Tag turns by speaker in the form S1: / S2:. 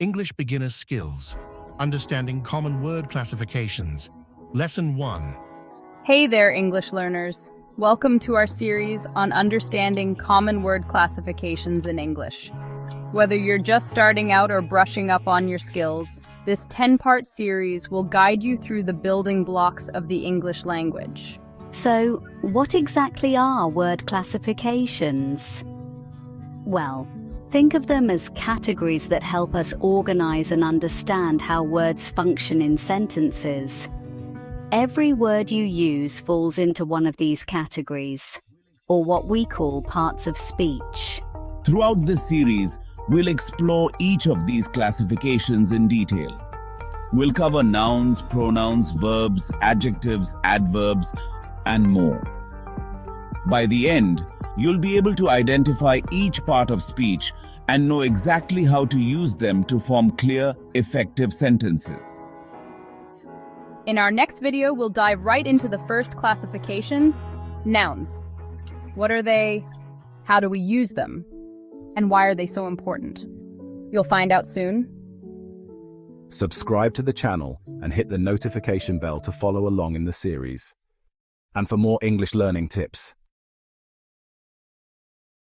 S1: English Beginner Skills, Understanding Common Word Classifications, Lesson 1.
S2: Hey there, English learners. Welcome to our series on understanding common word classifications in English. Whether you're just starting out or brushing up on your skills, this 10-part series will guide you through the building blocks of the English language.
S3: So, what exactly are word classifications? Well, think of them as categories that help us organize and understand how words function in sentences. Every word you use falls into one of these categories, or what we call parts of speech.
S4: Throughout this series, we'll explore each of these classifications in detail. We'll cover nouns, pronouns, verbs, adjectives, adverbs, and more. By the end, you'll be able to identify each part of speech and know exactly how to use them to form clear, effective sentences.
S2: In our next video, we'll dive right into the first classification, nouns. What are they? How do we use them? And why are they so important? You'll find out soon.
S5: Subscribe to the channel and hit the notification bell to follow along in the series. And for more English learning tips,